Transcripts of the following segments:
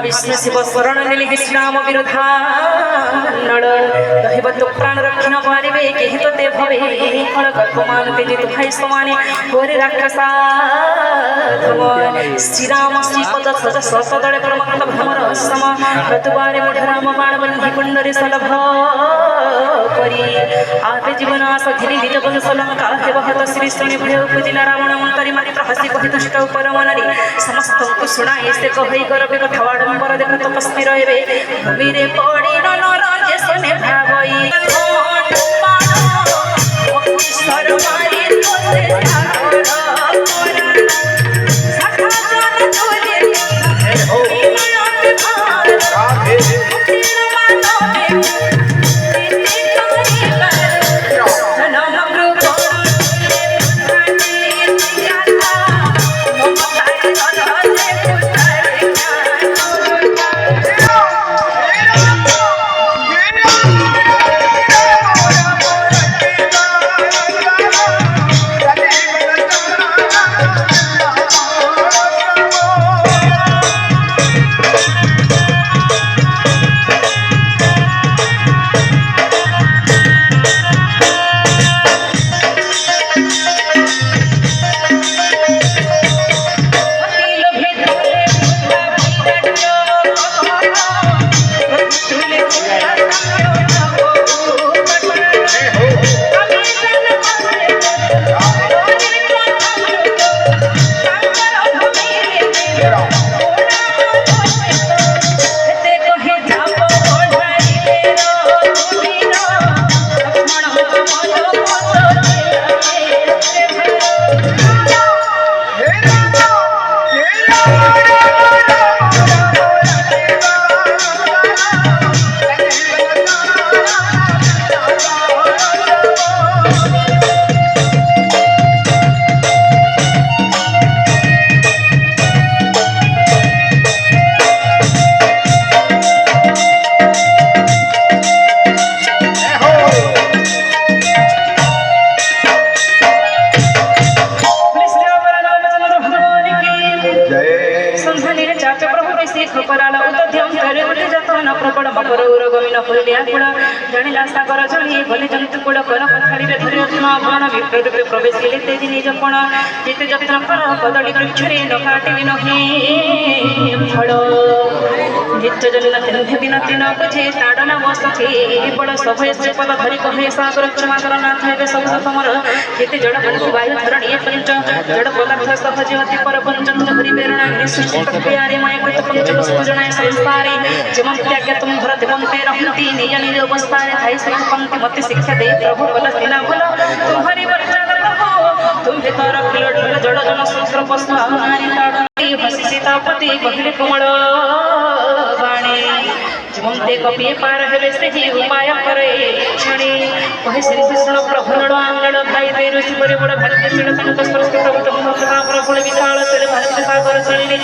महाविष्णु शिव शरण नेली कृष्णाम विरोधा नड़ कहब तो प्राण रखी न पारे केहि तो ते भवे फल कल्पमान तेजे भाई समाने होरे राक्षसा श्रीराम श्रीपद सज सदळे परमक्त भ्रमर सम ऋतुबारे मुढराम बाण बन्ही कुंडरे सलभ करी आपे जीवन आस घिरी निज बंश लंका हे बहत श्री श्रेणी भय पूजिला रावण मंतरी मात्र हसी कहि दुष्ट परमनारी समस्त को सुनाई से कहि गरबे कथा आडंबर देख तपस्वी रहे भूमिरे पड़ी नर जे सने भागई सरमारी तोते सागर सखा जन तोले ओ राधे प्रवेश केले तेजी निजपण जिते जत्र फल कदली वृक्षरे न काटिबि नहि फल नित्य जन तेन तेन बुझे ताड़ना बसखे बड़ सभय श्रीपद धरि कहे सागर क्षमाकर नाथ हेबे सब तमर जिते जड़ पंथी वायु धरणी पंच जड़ पदार्थ सहज अति पर पंचम हरि प्रेरणा सृष्टि प्रक्रियारे माय कृत पंच वस्तु जनाय संसारे जमं त्याग तुम भर देवंते रहंती निज निज अवस्थारे थाई सब पंक्ति मति शिक्षा दे प्रभु बल सेना बल तुम्हारी तुम भीतर खिलड़ जड़ जन सूत्र पशु नारी ताड़ी हसी सीतापति कहले कमल बाणी जीवंते कपिए पार हेबे से ही उपाय करे क्षणी कहे श्री कृष्ण प्रभुरण आंगण भाई दे ऋषि परे बड़ भारत सिड़ संत स्पर्श प्रभु तुम प्रताप प्रभु विशाल से भारत सागर चलिले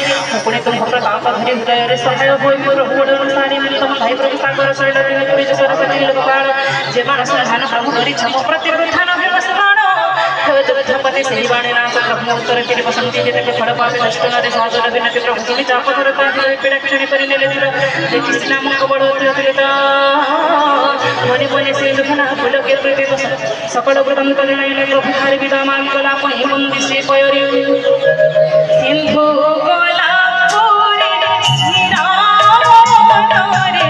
पुणे तुम प्रताप धरि हृदय रे सहाय होई मोर होड़ अनुसारी मन तुम भाई प्रभु सागर चलिले दिन पुरी सरस्वती लोकाल जे मानस ध्यान प्रभु धरि छम प्रतिगुठान हे वसबाण जगतपति सही बाणे नाथ प्रभु उत्तर के बसंती जेते फल पावे नष्ट नरे सागर बिनति प्रभु तुमि चाप धरता पीड़ा क्षणी परिनेले दिल देखि नाम को बड़ होते मनि मनि से दुखना फल के प्रति सकल वृतंत जनाइले प्रभु हरि विदा मान कला पहि बंदी से पयरि सिंधु गोला पूरी श्री राम मनोरे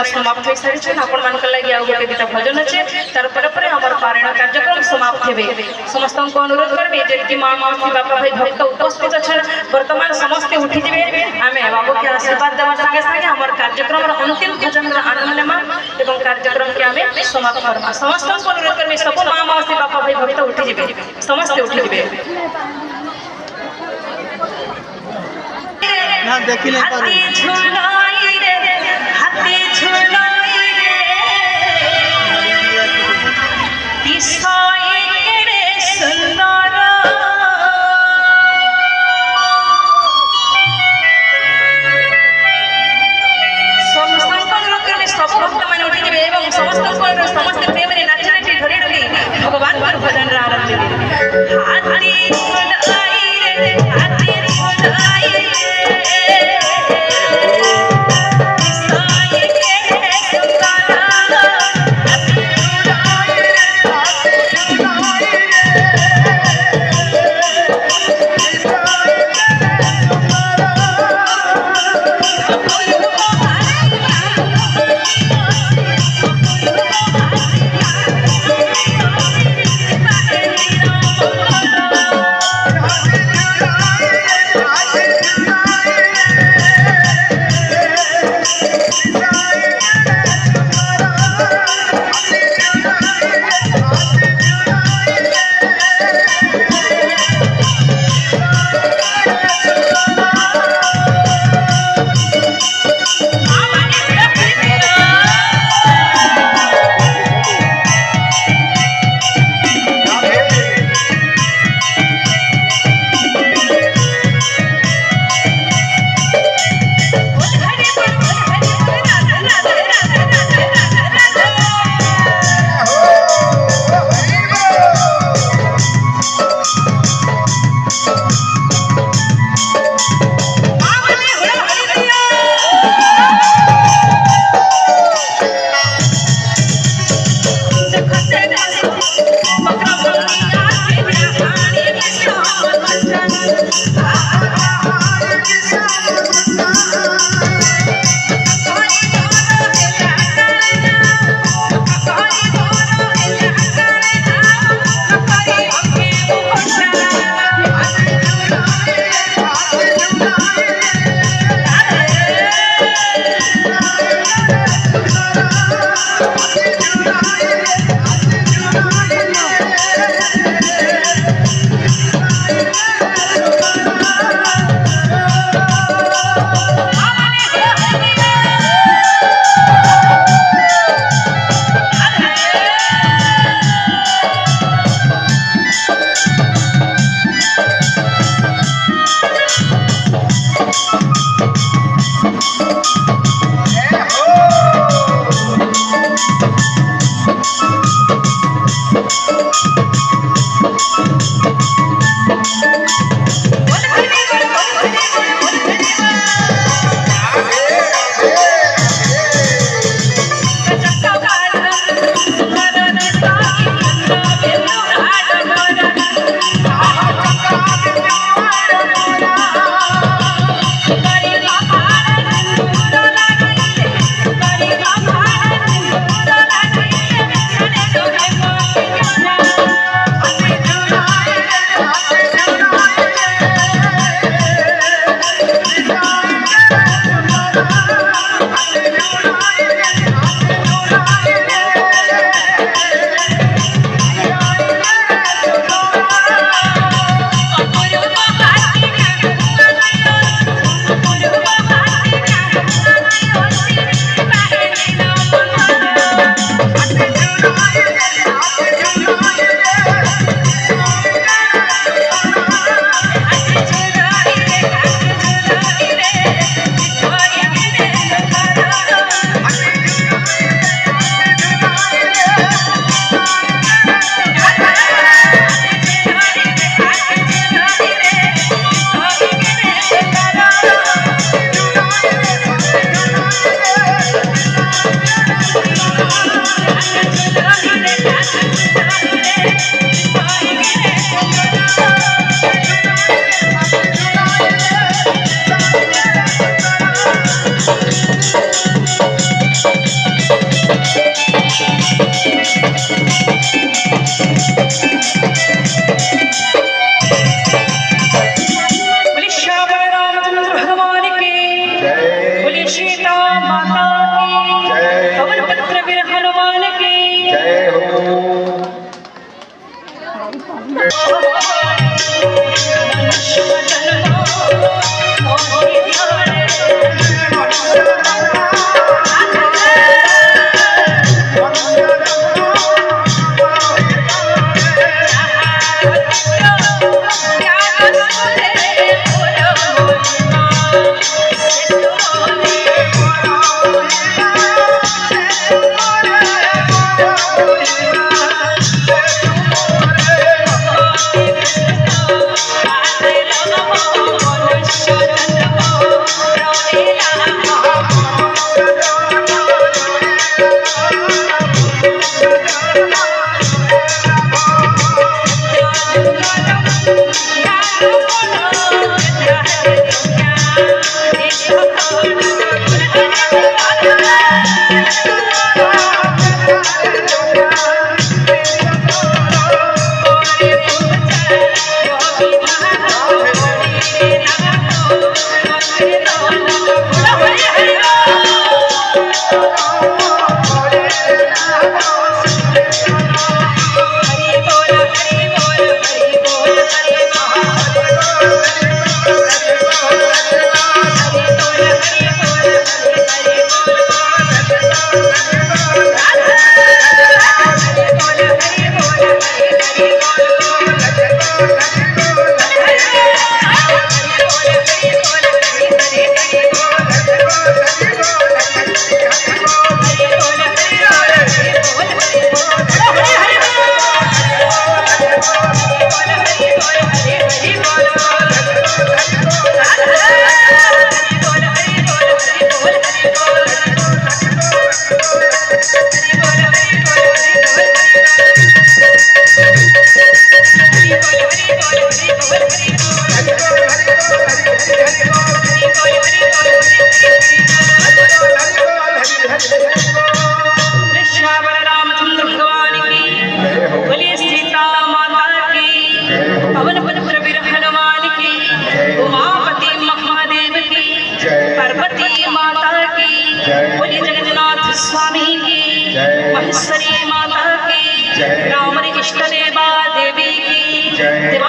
समाप्त हो सारी आपण मान लगे आउ गोटे दिता भजन अच्छे तार पर हमर पारायण कार्यक्रम समाप्त हेबे समस्त को अनुरोध करबे जे मां मासी बापा भाई भक्त उपस्थित अछन वर्तमान समस्त उठी जिवे आमे बाबू के आशीर्वाद देवा संगे संगे हमर कार्यक्रम रो अंतिम भजन रो आनंद लेमा एवं कार्यक्रम के आमे समाप्त करबा समस्त को अनुरोध करबे सब मां मासी बापा भाई भक्त उठी जिवे समस्त उठी जिवे ना देखिले हाथी झुलाई रे हाथी झुलाई रे दिसाई रे सुंदर समस्त लोक सब भक्त मान उठी जिवे एवं समस्त प्रेम रे नाच नाच धरि धरि भगवान पर भजन रा आरंभ हाथी झुलाई रे हाथी झुलाई रे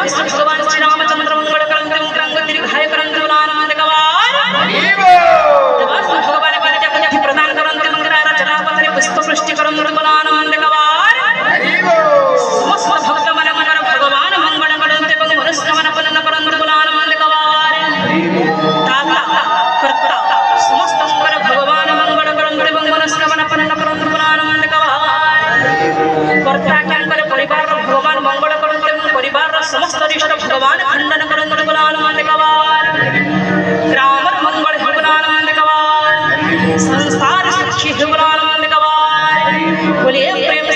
विष्णु भगवान श्री रामचंद्र मंगल करंते मंगल दीर्घाय करंते बुलानंद कवार देवास्तु भगवान विद्या पूजा प्रदान करंते मंगला रचना पत्रे पुष्प वृष्टि करंते बुलानंद कवार समस्त भक्त मन मंगल भगवान मंगल करंते मनुष्य मन पलन करंते बुलानंद कवार दाता कर्ता समस्त मंगल भगवान मंगल करंते मनुष्य मन पलन करंते बुलानंद कवार कर्ता ज्ञान परिवार भगवान मंगल करंते परिवार समस्त रिष्ट भगवान खंडन करंते बुलानंद कवार ग्राम मंगल बुलानंद कवार संसार सुखी बुलानंद कवार बोलिए प्रेम